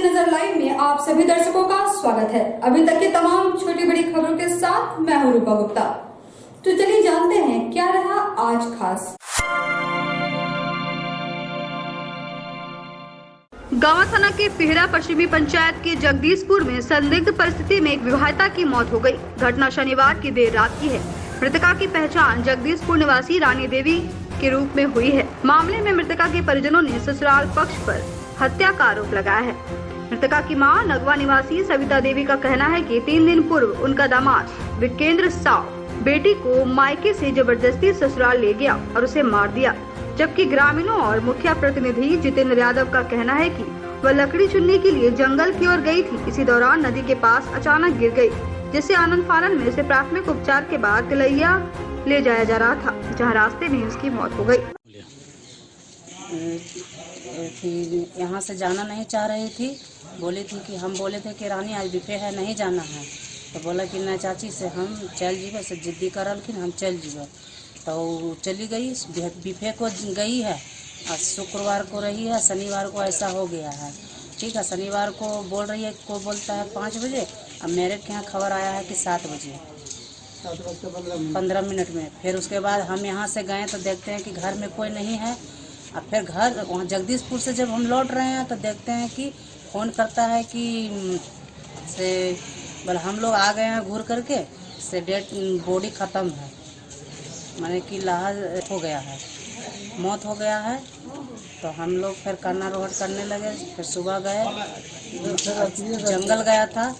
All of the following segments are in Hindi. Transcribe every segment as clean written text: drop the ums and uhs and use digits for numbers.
नजर लाइव में आप सभी दर्शकों का स्वागत है। अभी तक की तमाम छोटी बड़ी खबरों के साथ मैं हूं रूपा गुप्ता। तो चलिए जानते हैं क्या रहा आज खास। गावा थाना के पिहरा पश्चिमी पंचायत के जगदीशपुर में संदिग्ध परिस्थिति में एक विवाहिता की मौत हो गई। घटना शनिवार की देर रात की है। मृतका की पहचान जगदीशपुर निवासी रानी देवी के रूप में हुई है। मामले में मृतका के परिजनों ने ससुराल पक्ष पर हत्या का आरोप लगाया है। मृतका की मां नगवा निवासी सविता देवी का कहना है कि 3 दिन पूर्व उनका दामाद विकेंद्र साव बेटी को मायके से जबरदस्ती ससुराल ले गया और उसे मार दिया। जबकि ग्रामीणों और मुखिया प्रतिनिधि जितेंद्र यादव का कहना है कि वह लकड़ी चुनने के लिए जंगल की ओर गई थी। इसी दौरान नदी के पास अचानक गिर गई, जिससे आनंद फानन में से प्राथमिक उपचार के बाद तिलैया ले जाया जा रहा था, जहां रास्ते में उसकी मौत हो गई। यहाँ से जाना नहीं चाह रही थी, बोली थी कि हम बोले थे कि रानी आज बिफे है नहीं जाना है, तो बोला कि ना चाची से हम चल जीवे, से जिद्दी करलखिन हम चल जीवे, तो चली गई बिफे को गई है। आज शुक्रवार को रही है, शनिवार को ऐसा हो गया है। ठीक है, शनिवार को बोल रही है, को बोलता है 5 बजे, अब मेरे के यहाँ खबर आया है कि 7 बजे 15 मिनट में। फिर उसके बाद हम यहाँ से गए तो देखते हैं कि घर में कोई नहीं है। अब फिर घर वहाँ जगदीशपुर से जब हम लौट रहे हैं तो देखते हैं कि फ़ोन करता है कि से बोले हम लोग आ गए हैं घूर करके, से डेड बॉडी ख़त्म है, माने कि लाश हो गया है, मौत हो गया है। तो हम लोग फिर करना रोहट करने लगे। फिर सुबह गए, जंगल गया था,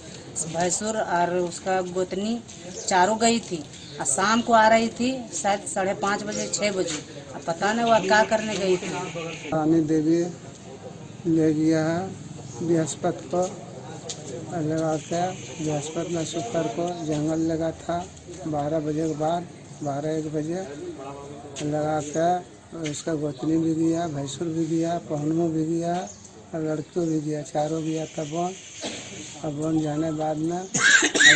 भैंसुर और उसका गोतनी चारों गई थी। और शाम को आ रही थी शायद 5:30 बजे 6 बजे, अब पता नहीं वह क्या करने गई थी। रानी देवी ले गया है बृहस्पति को, लगा के बृहस्पति में शुक्र को जंगल लगा था 12 बजे के बाद 12-1 बजे लगा के उसका गोतनी भी गया, भैंसुर भी गया, पहनू भी गया और लड़कियों भी गया, चारों गया था बोन। और बोन जाने बाद में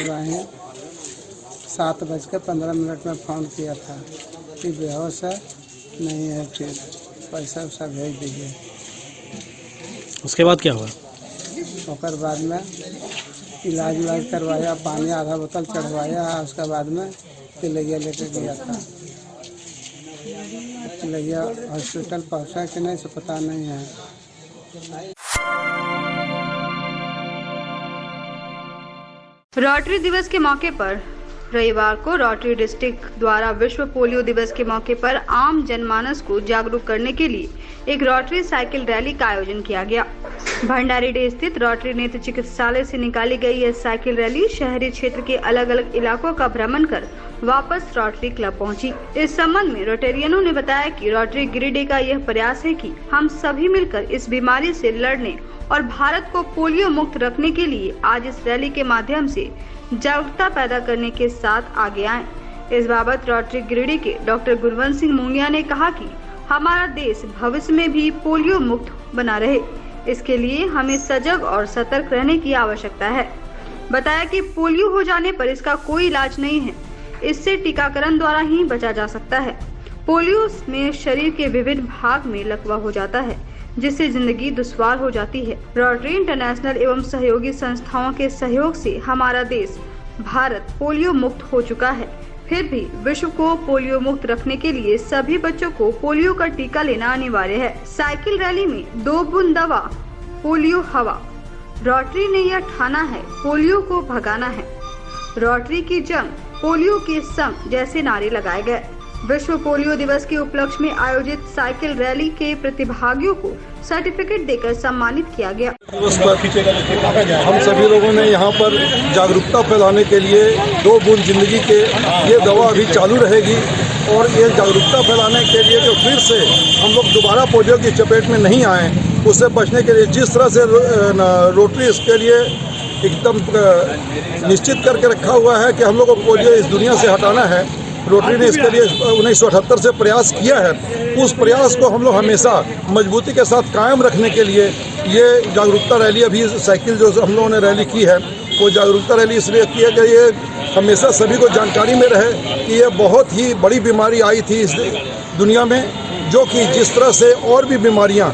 वहीं 7:15 में फ़ोन किया था कि बेहोश है, नहीं है, फिर पैसा वैसा भेज दीजिए। उसके बाद क्या हुआ? उसके बाद में इलाज करवाया, पानी आधा बोतल चढ़वाया, उसके बाद में तिलैया लेके गया था। तिलैया हॉस्पिटल पहुंचा कि नहीं से पता नहीं है। रोटरी दिवस के मौके पर रविवार को रोटरी डिस्ट्रिक्ट द्वारा विश्व पोलियो दिवस के मौके पर आम जनमानस को जागरूक करने के लिए एक रोटरी साइकिल रैली का आयोजन किया गया। भंडारीडीह स्थित रोटरी नेत्र चिकित्सालय से निकाली गई यह साइकिल रैली शहरी क्षेत्र के अलग अलग इलाकों का भ्रमण कर वापस रोटरी क्लब पहुंची। इस संबंध में रोटेरियनों ने बताया कि रोटरी गिरिडीह का यह प्रयास है कि हम सभी मिलकर इस बीमारी से लड़ने और भारत को पोलियो मुक्त रखने के लिए आज इस रैली के माध्यम से जागरूकता पैदा करने के साथ आगे आएं। इस बाबत रोटरी गिरिडीह के डॉक्टर गुरवंत सिंह मुंगिया ने कहा कि हमारा देश भविष्य में भी पोलियो मुक्त बना रहे, इसके लिए हमें सजग और सतर्क रहने की आवश्यकता है। बताया कि पोलियो हो जाने पर इसका कोई इलाज नहीं है, इससे टीकाकरण द्वारा ही बचा जा सकता है। पोलियो में शरीर के विभिन्न भाग में लकवा हो जाता है, जिससे जिंदगी दुश्वार हो जाती है। रोटरी इंटरनेशनल एवं सहयोगी संस्थाओं के सहयोग से हमारा देश भारत पोलियो मुक्त हो चुका है। फिर भी विश्व को पोलियो मुक्त रखने के लिए सभी बच्चों को पोलियो का टीका लेना अनिवार्य है। साइकिल रैली में 2 बूंद दवा, पोलियो हवा। रोटरी ने यह ठाना है, पोलियो को भगाना है। रोटरी की जंग, पोलियो के संग जैसे नारे लगाए गए। विश्व पोलियो दिवस के उपलक्ष्य में आयोजित साइकिल रैली के प्रतिभागियों को सर्टिफिकेट देकर सम्मानित किया गया। दिवस पर हम सभी लोगों ने यहाँ पर जागरूकता फैलाने के लिए 2 बूंद जिंदगी के ये दवा अभी चालू रहेगी और ये जागरूकता फैलाने के लिए जो फिर से हम लोग दोबारा पोलियो की चपेट में नहीं आए, उससे बचने के लिए जिस तरह से रोटरी इसके लिए एकदम निश्चित करके रखा हुआ है कि हम लोग को पोलियो इस दुनिया से हटाना है। रोटरी ने इसके लिए 1978 से प्रयास किया है। उस प्रयास को हम लोग हमेशा मजबूती के साथ कायम रखने के लिए ये जागरूकता रैली, अभी साइकिल जो हम लोगों ने रैली की है, वो जागरूकता रैली इसलिए की है कि ये हमेशा सभी को जानकारी में रहे कि ये बहुत ही बड़ी बीमारी आई थी इस दुनिया में, जो कि जिस तरह से और भी बीमारियां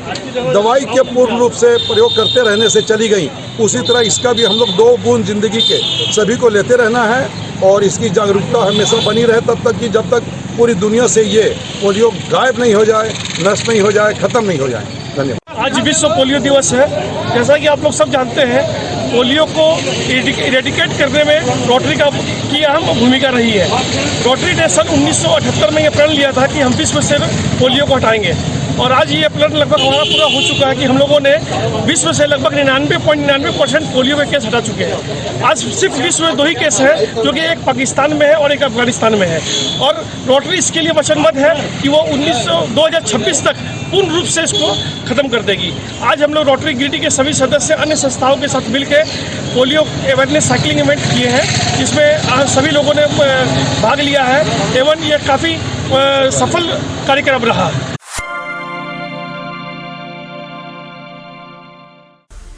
दवाई के पूर्ण रूप से प्रयोग करते रहने से चली गई, उसी तरह इसका भी हम लोग 2 बूंद जिंदगी के सभी को लेते रहना है और इसकी जागरूकता हमेशा बनी रहे तब तक कि जब तक पूरी दुनिया से ये पोलियो गायब नहीं हो जाए, नष्ट नहीं हो जाए, खत्म नहीं हो जाए। धन्यवाद। आज विश्व पोलियो दिवस है। जैसा कि आप लोग सब जानते हैं, पोलियो को इरेडिकेट करने में रोटरी की अहम भूमिका रही है। रोटरी ने सन 1978 में यह प्रण लिया था कि हम विश्व से पोलियो को हटाएंगे और आज ये प्रण लगभग हमारा पूरा हो चुका है कि हम लोगों ने विश्व से लगभग 99.99% पोलियो के केस हटा चुके हैं। आज सिर्फ विश्व में 2 ही केस हैं, जो कि एक पाकिस्तान में है और एक अफगानिस्तान में है, और रोटरी इसके लिए वचनबद्ध है कि वो 2026 तक पूर्ण रूप से इसको खत्म कर देगी। आज हम लोग रोटरी गिरिडीह के सभी सदस्य अन्य संस्थाओं के साथ मिलकर पोलियो अवेयरनेस साइकिलिंग इवेंट किए हैं, जिसमें सभी लोगों ने भाग लिया है एवं ये काफ़ी सफल कार्यक्रम रहा।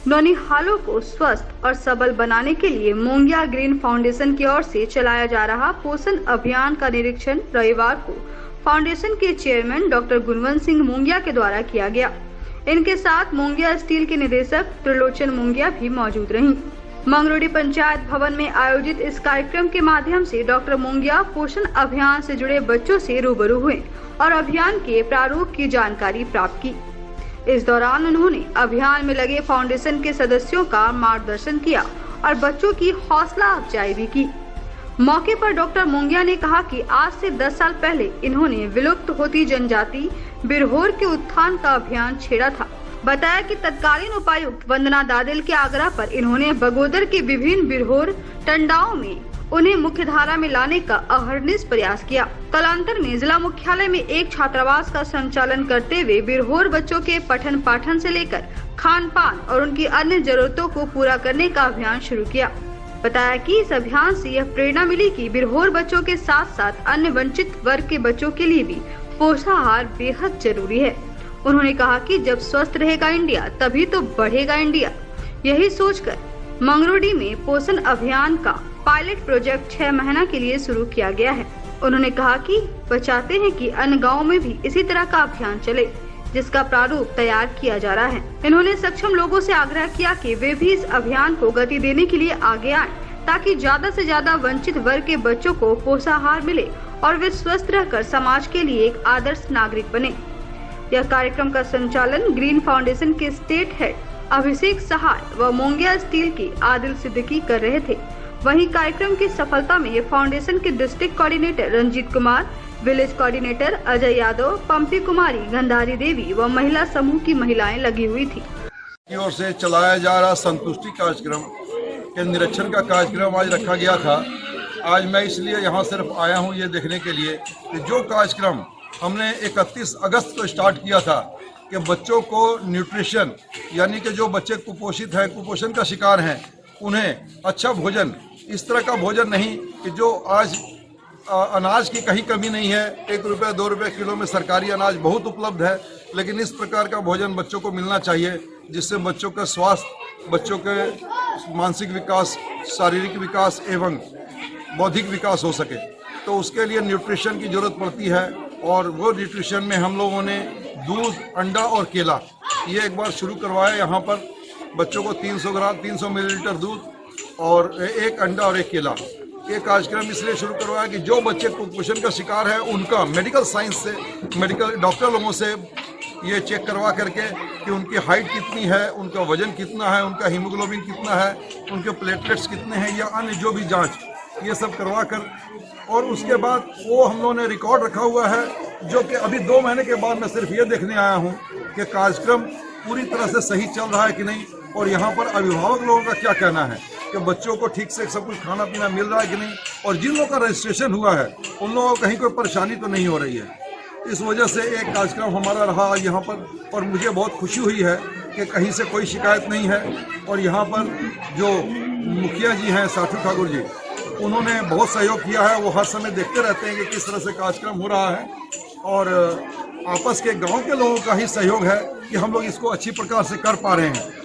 नौनिहालों को स्वस्थ और सबल बनाने के लिए मोंगिया ग्रीन फाउंडेशन की ओर से चलाया जा रहा पोषण अभियान का निरीक्षण रविवार को फाउंडेशन के चेयरमैन डॉक्टर गुणवंत सिंह मोंगिया के द्वारा किया गया। इनके साथ मोंगिया स्टील के निदेशक त्रिलोचन मोंगिया भी मौजूद रहीं। मंगरोड़ी पंचायत भवन में आयोजित इस कार्यक्रम के माध्यम से डॉक्टर मोंगिया पोषण अभियान से जुड़े बच्चों से रूबरू हुए और अभियान के प्रारूप की जानकारी प्राप्त की। इस दौरान उन्होंने अभियान में लगे फाउंडेशन के सदस्यों का मार्गदर्शन किया और बच्चों की हौसला अफजाई भी की। मौके पर डॉक्टर मोंगिया ने कहा कि आज से 10 साल पहले इन्होंने विलुप्त होती जनजाति बिरहोर के उत्थान का अभियान छेड़ा था। बताया कि तत्कालीन उपायुक्त वंदना दादेल के आग्रह पर इन्होंने बगोदर के विभिन्न बिरहोर टंडाओं में उन्हें मुख्यधारा में लाने का अहर्निश प्रयास किया। कालांतर में जिला मुख्यालय में एक छात्रावास का संचालन करते हुए बिरहोर बच्चों के पठन पाठन से लेकर खान पान और उनकी अन्य जरूरतों को पूरा करने का अभियान शुरू किया। बताया कि इस अभियान से यह प्रेरणा मिली कि बिरहोर बच्चों के साथ साथ अन्य वंचित वर्ग के बच्चों के लिए भी पोषाहार बेहद जरूरी है। उन्होंने कहा कि जब स्वस्थ रहेगा इंडिया तभी तो बढ़ेगा इंडिया। यही सोचकर मंगरोड़ी में पोषण अभियान का पायलट प्रोजेक्ट 6 महीना के लिए शुरू किया गया है। उन्होंने कहा कि वह चाहते हैं कि अन्य गाँव में भी इसी तरह का अभियान चले, जिसका प्रारूप तैयार किया जा रहा है। इन्होंने सक्षम लोगों से आग्रह किया कि वे भी इस अभियान को गति देने के लिए आगे आएं, ताकि ज्यादा से ज्यादा वंचित वर्ग के बच्चों को पोषाहार मिले और वे स्वस्थ रहकर समाज के लिए एक आदर्श नागरिक बने। यह कार्यक्रम का संचालन ग्रीन फाउंडेशन के स्टेट हेड अभिषेक सहाय व मोंगिया स्टील के आदिल सिद्दीकी कर रहे थे। वहीं कार्यक्रम की सफलता में फाउंडेशन के district coordinator Ranjeet Kumar, village coordinator Ajay Yadav, Pampi Kumari, Gandhari Devi व महिला समूह की महिलाएं लगी हुई थी। की ओर से चलाया जा रहा संतुष्टि कार्यक्रम के निरीक्षण का कार्यक्रम आज रखा गया था। आज मैं इसलिए यहाँ सिर्फ आया हूँ ये देखने के लिए कि जो कार्यक्रम हमने 31 अगस्त को स्टार्ट किया था कि बच्चों को न्यूट्रिशन, यानी कि जो बच्चे कुपोषित हैं, कुपोषण का शिकार हैं, उन्हें अच्छा भोजन, इस तरह का भोजन नहीं कि जो आज अनाज की कहीं कमी नहीं है। 1 रुपये 2 रुपये किलो में सरकारी अनाज बहुत उपलब्ध है, लेकिन इस प्रकार का भोजन बच्चों को मिलना चाहिए जिससे बच्चों का स्वास्थ्य, बच्चों के मानसिक विकास, शारीरिक विकास एवं बौद्धिक विकास हो सके। तो उसके लिए न्यूट्रिशन की ज़रूरत पड़ती है और वो न्यूट्रिशन में हम लोगों ने दूध, अंडा और केला ये एक बार शुरू करवाया। यहाँ पर बच्चों को 300 मिलीलीटर दूध और 1 अंडा और 1 केला, ये कार्यक्रम इसलिए शुरू करवाया कि जो बच्चे कुपोषण का शिकार है उनका मेडिकल साइंस से, मेडिकल डॉक्टर लोगों से ये चेक करवा करके कि उनकी हाइट कितनी है, उनका वजन कितना है, उनका हीमोग्लोबिन कितना है, उनके प्लेटलेट्स कितने हैं या अन्य जो भी जांच, ये सब करवा कर और उसके बाद वो हम लोगों ने रिकॉर्ड रखा हुआ है, जो कि अभी 2 महीने के बाद मैं सिर्फ ये देखने आया हूँ कि कार्यक्रम पूरी तरह से सही चल रहा है कि नहीं और यहाँ पर अभिभावक लोगों का क्या कहना है कि बच्चों को ठीक से सब कुछ खाना पीना मिल रहा है कि नहीं, और जिन लोगों का रजिस्ट्रेशन हुआ है उन लोगों को कहीं कोई परेशानी तो नहीं हो रही है। इस वजह से एक कार्यक्रम हमारा रहा यहाँ पर और मुझे बहुत खुशी हुई है कि कहीं से कोई शिकायत नहीं है। और यहाँ पर जो मुखिया जी हैं साठू ठाकुर जी, उन्होंने बहुत सहयोग किया है। वो हर समय देखते रहते हैं कि किस तरह से कार्यक्रम हो रहा है और आपस के गांव के लोगों का ही सहयोग है कि हम लोग इसको अच्छी प्रकार से कर पा रहे हैं।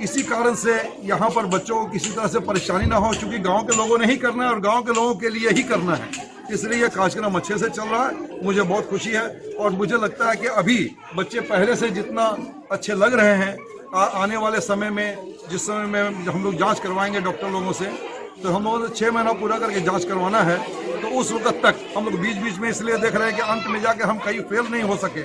इसी कारण से यहाँ पर बच्चों को किसी तरह से परेशानी ना हो, क्योंकि गांव के लोगों ने ही करना है और गांव के लोगों के लिए ही करना है। इसलिए यह कार्यक्रम अच्छे से चल रहा है, मुझे बहुत खुशी है। और मुझे लगता है कि अभी बच्चे पहले से जितना अच्छे लग रहे हैं, आने वाले समय में जिस समय में हम लोग जांच करवाएंगे डॉक्टर लोगों से, तो हम लोगों ने 6 महीना पूरा करके जांच करवाना है। तो उस वक्त तक हम लोग बीच बीच में इसलिए देख रहे हैं कि अंत में जाके हम कहीं फेल नहीं हो सके।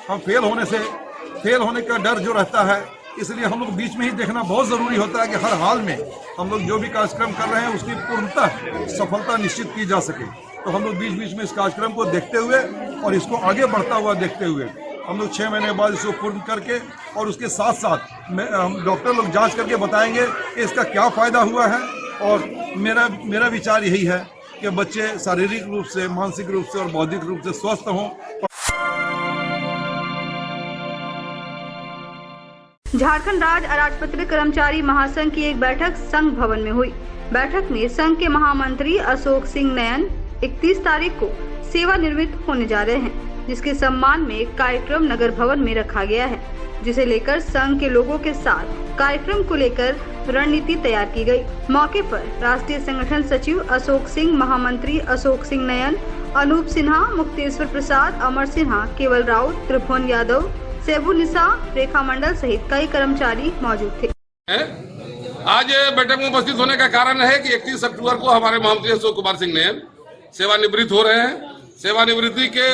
हम फेल होने का डर जो रहता है, इसलिए हम लोग बीच में ही देखना बहुत ज़रूरी होता है कि हर हाल में हम लोग जो भी कार्यक्रम कर रहे हैं उसकी पूर्णतः सफलता निश्चित की जा सके। तो हम लोग बीच बीच में इस कार्यक्रम को देखते हुए और इसको आगे बढ़ता हुआ देखते हुए हम लोग 6 महीने बाद इसको पूर्ण करके और उसके साथ साथ हम डॉक्टर लोग जांच करके बताएंगे कि इसका क्या फ़ायदा हुआ है। और मेरा विचार यही है कि बच्चे शारीरिक रूप से, मानसिक रूप से और बौद्धिक रूप से स्वस्थ हों। झारखंड राज्य अराजपत्रित कर्मचारी महासंघ की एक बैठक संघ भवन में हुई। बैठक में संघ के महामंत्री अशोक सिंह नयन 31 तारीख को सेवानिवृत्त होने जा रहे हैं, जिसके सम्मान में एक कार्यक्रम नगर भवन में रखा गया है, जिसे लेकर संघ के लोगों के साथ कार्यक्रम को लेकर रणनीति तैयार की गई। मौके पर राष्ट्रीय संगठन सचिव अशोक सिंह, महामंत्री अशोक सिंह नयन, अनूप सिन्हा, मुक्तेश्वर प्रसाद, अमर सिन्हा, केवल राउत, त्रिभुवन यादव, सेबू निशा, रेखा मंडल सहित कई कर्मचारी मौजूद थे। आज बैठक में उपस्थित होने का कारण है कि 31 अक्टूबर को हमारे महामंत्री अशोक कुमार सिंह नयन सेवानिवृत्त हो रहे हैं। सेवानिवृत्ति के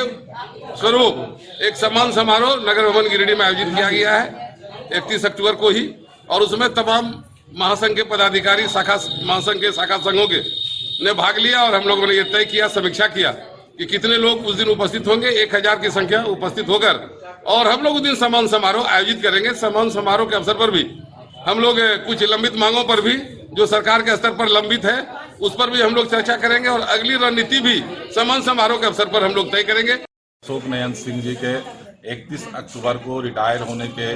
स्वरूप एक सम्मान समारोह नगर भवन गिरिडीह में आयोजित किया गया है 31 अक्टूबर को ही, और उसमें तमाम महासंघ के पदाधिकारी, महासंघ के शाखा संघों के ने भाग लिया। और हम लोगों ने ये तय किया, समीक्षा किया कि कितने लोग उस दिन उपस्थित होंगे। 1000 की संख्या उपस्थित होकर और हम लोग उस दिन सम्मान समारोह आयोजित करेंगे। सम्मान समारोह के अवसर पर भी हम लोग कुछ लंबित मांगों पर भी जो सरकार के स्तर पर लंबित है उस पर भी हम लोग चर्चा करेंगे और अगली रणनीति भी सम्मान समारोह के अवसर पर हम लोग तय करेंगे। अशोक नयन सिंह जी के 31 अक्टूबर को रिटायर होने के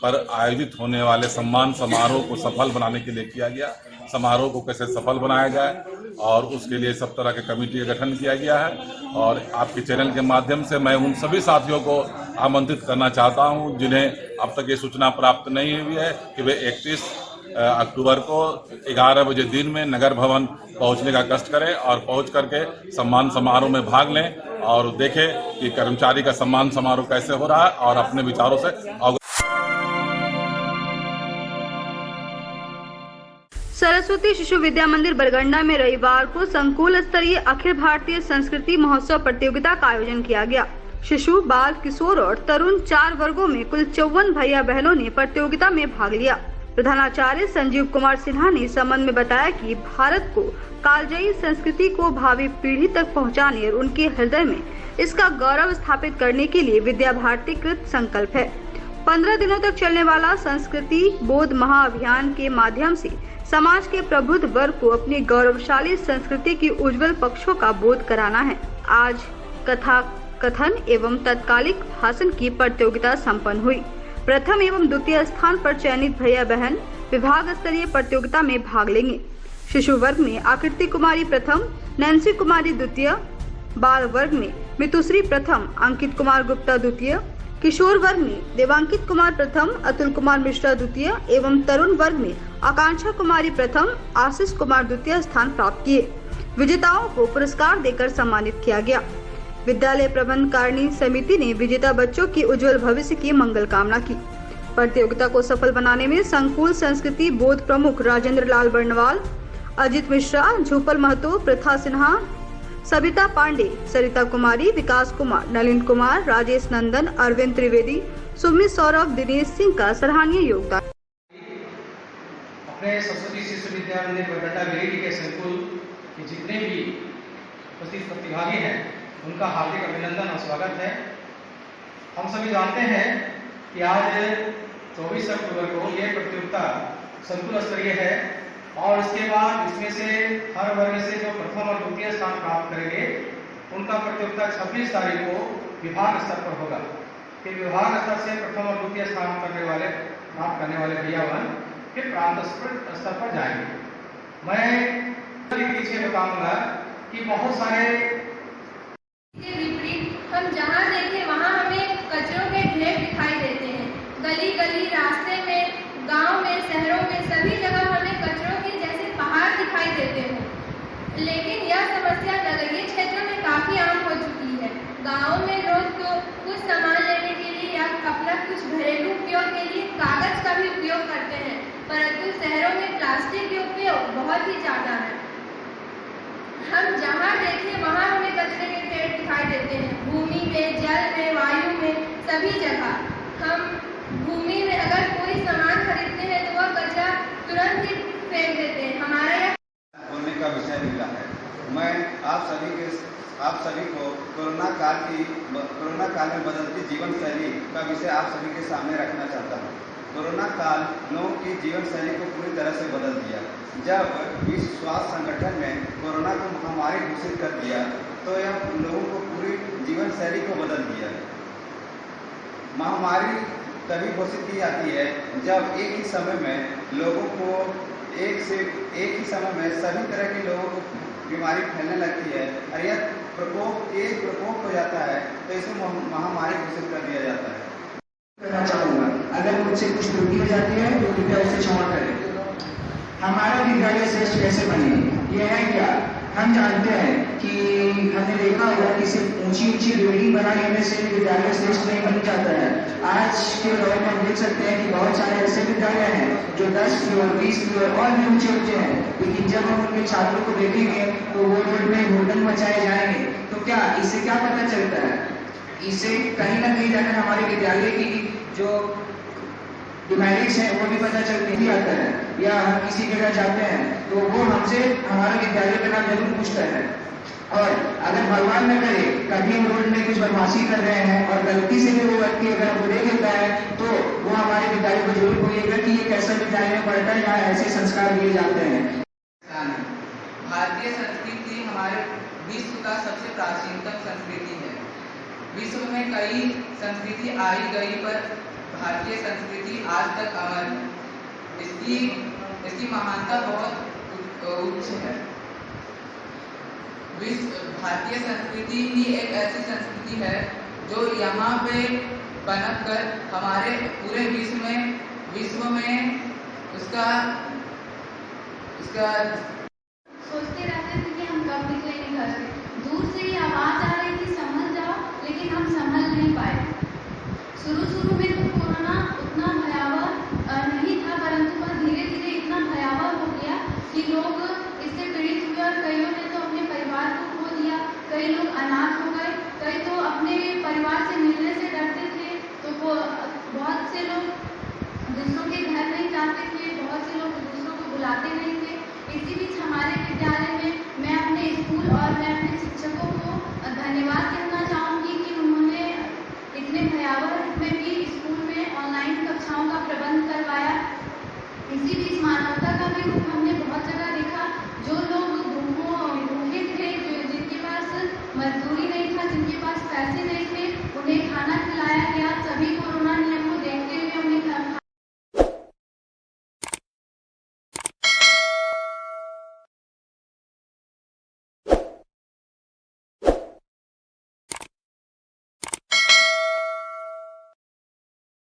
पर आयोजित होने वाले सम्मान समारोह को सफल बनाने के लिए किया गया। समारोह को कैसे सफल बनाया जाए और उसके लिए सब तरह के कमेटी का गठन किया गया है। और आपके चैनल के माध्यम से मैं उन सभी साथियों को आमंत्रित करना चाहता हूं जिन्हें अब तक ये सूचना प्राप्त नहीं हुई है कि वे 31 अक्टूबर को 11 बजे दिन में नगर भवन पहुंचने का कष्ट करें और पहुंच करके सम्मान समारोह में भाग लें और देखें कि कर्मचारी का सम्मान समारोह कैसे हो रहा है और अपने विचारों से सरस्वती शिशु विद्या मंदिर बरगंडा में रविवार को संकुल स्तरीय अखिल भारतीय संस्कृति महोत्सव प्रतियोगिता का आयोजन किया गया। शिशु, बाल, किशोर और तरुण 4 वर्गों में कुल 54 भैया बहनों ने प्रतियोगिता में भाग लिया। प्रधानाचार्य संजीव कुमार सिन्हा ने इस संबंध में बताया कि भारत को कालजयी संस्कृति को भावी पीढ़ी तक पहुंचाने और उनके हृदय में इसका गौरव स्थापित करने के लिए विद्या भारती कृत संकल्प है। 15 दिनों तक चलने वाला संस्कृति बोध महाअभियान के माध्यम से समाज के प्रबुद्ध वर्ग को अपनी गौरवशाली संस्कृति की उज्जवल पक्षों का बोध कराना है। आज कथा कथन एवं तत्कालिक भाषण की प्रतियोगिता संपन्न हुई। प्रथम एवं द्वितीय स्थान पर चयनित भैया बहन विभाग स्तरीय प्रतियोगिता में भाग लेंगे। शिशु वर्ग में आकृति कुमारी प्रथम, नैन्सी कुमारी द्वितीय, बाल वर्ग में मितुश्री प्रथम, अंकित कुमार गुप्ता द्वितीय, किशोर वर्ग में देवांकित कुमार प्रथम, अतुल कुमार मिश्रा द्वितीय एवं तरुण वर्ग में आकांक्षा कुमारी प्रथम, आशीष कुमार द्वितीय स्थान प्राप्त किए। विजेताओं को पुरस्कार देकर सम्मानित किया गया। विद्यालय प्रबंधकारिणी समिति ने विजेता बच्चों की उज्जवल भविष्य की मंगल कामना की। प्रतियोगिता को सफल बनाने में संकुल संस्कृति बोध प्रमुख राजेंद्र लाल बर्नवाल, अजित मिश्रा, झूपल महतो, प्रथा सिन्हा, सबिता पांडे, सरिता कुमारी, विकास कुमार, नलिन कुमार, राजेश नंदन, अरविंद त्रिवेदी, सुमित सौरभ, दिनेश सिंह का सराहनीय योगदान। अपने सरस्वती शिशु विद्या मंदिर बरगंडा गिरिडीह के संकुल के जितने भी उपस्थित प्रतिभागी हैं उनका हार्दिक अभिनंदन और स्वागत है। हम सभी जानते हैं कि आज 24 अक्टूबर को यह प्रतियोगिता संकुल स्तरीय है और इसके बाद इसमें से हर वर्ग से जो प्रथम और द्वितीय स्थान प्राप्त करेंगे उनका प्रतियोगिता 26 तारीख को विभाग स्तर पर होगा। फिर विभाग स्तर से प्रथम और द्वितीय स्थान प्राप्त करने वाले भैया बहन फिर प्रांत स्तर पर जाएंगे। मैं पीछे बताऊंगा कि बहुत सारे विपरीत हम जहाँ देखें वहाँ हमें कचरों के ढेर दिखाई देते हैं। गली गली, रास्ते में, गांव में, शहरों में, सभी जगह हमें कचरों के जैसे पहाड़ दिखाई देते हैं। लेकिन यह समस्या नगरीय क्षेत्र कुछ घरेलू उपयोग के लिए कागज का भी उपयोग करते हैं, परंतु शहरों में प्लास्टिक के उपयोग बहुत ही ज्यादा है। हम जहाँ देखें वहाँ हमें कचरे के ढेर दिखाई देते हैं, भूमि में, जल में, वायु में, सभी जगह। हम भूमि में अगर कोई सामान खरीदते हैं तो वह कचरा तुरंत ही फेंक देते हैं। हमारा यह बोलने का विषय मिला है। मैं आप सभी को कोरोना काल में बदलती जीवन शैली का विषय आप सभी के सामने रखना चाहता हूँ। कोरोना काल लोगों की जीवन शैली को पूरी तरह से बदल दिया। जब विश्व स्वास्थ्य संगठन ने कोरोना को महामारी घोषित कर दिया तो यह लोगों को पूरी जीवन शैली को बदल दिया। महामारी तभी घोषित की जाती है जब एक ही समय में लोगों को एक ही समय में सभी तरह के लोगों को बीमारी फैलने लगती है और यह प्रकोप हो जाता है तो इसे महामारी घोषित कर दिया जाता है। करना चाहूँगा, अगर मुझसे कुछ त्रुटि हो जाती है तो कृपया उसे क्षमा करें। हमारा विद्यालय श्रेष्ठ कैसे बने? यह है क्या? हम जानते हैं कि हमने देखा होगा कि सिर्फ ऊंची बिल्डिंग बनाने में से विद्यालय श्रेष्ठ नहीं बन जाता है। आज के दौर में हम देख सकते हैं कि बहुत सारे ऐसे विद्यालय हैं जो 10 फ्लोर 20 फ्लोर और भी ऊंचे हैं, लेकिन जब हम उनके छात्रों को देखेंगे तो वो रोड में हुड़दंग मचाए जाएंगे। तो क्या इससे क्या पता चलता है? इससे कहीं ना कहीं जाकर हमारे विद्यालय की जो डिमेरिट्स हैं वो भी पता चलती आता है। या हम किसी जगह जाते हैं तो वो हमसे हमारे विद्यालय का नाम जरूर पूछता है। और अगर भगवान न करे कभी हम रोड में कुछ बदमाशी कर रहे हैं और गलती से भी वो व्यक्ति अगर हमको देख लेता है तो वो हमारे विद्यालय को जरूर बोलेगा कि ये कैसा विद्यालय में पढ़ता है, यहाँ ऐसे संस्कार दिए जाते हैं। भारतीय संस्कृति हमारे विश्व का सबसे प्राचीनतम संस्कृति है। विश्व में कई संस्कृति आई गई पर भारतीय संस्कृति आज तक अमर है। इसकी महानता बहुत उच्च है। भारतीय संस्कृति ही एक ऐसी संस्कृति है जो यहाँ पे पनप कर हमारे पूरे विश्व में उसका सोचते रहते थे कि हम कब निकलेंगे घर से। दूर से ही आवाज आ रही थी संभल जाओ, लेकिन हम संभल नहीं पाए। शुरू में तो कोरोना उतना भयावह नहीं था, परंतु वह धीरे धीरे इतना भयावह हो गया कि लोग इससे पीड़ित हुए और कईयों ने तो अपने परिवार को खो दिया, कई लोग अनाथ हो गए, कई तो अपने परिवार से मिलने से डरते थे। तो वो बहुत से लोग दूसरों के घर नहीं जाते थे, बहुत से लोग दूसरों को बुलाते नहीं थे। इसी बीच हमारे विद्यालय में मैं अपने स्कूल और मैं अपने शिक्षकों को धन्यवाद कहना चाहूँगी कि उन्होंने इतने भयावह रूप में भी स्कूल में ऑनलाइन कक्षाओं का प्रबंध करवाया। इसी बीच मानवता का भी रूप हमने बहुत जगह देखा। जो लोग भूखे थे, जिनके पास मजदूरी नहीं था, जिनके पास पैसे नहीं थे, उन्हें खाना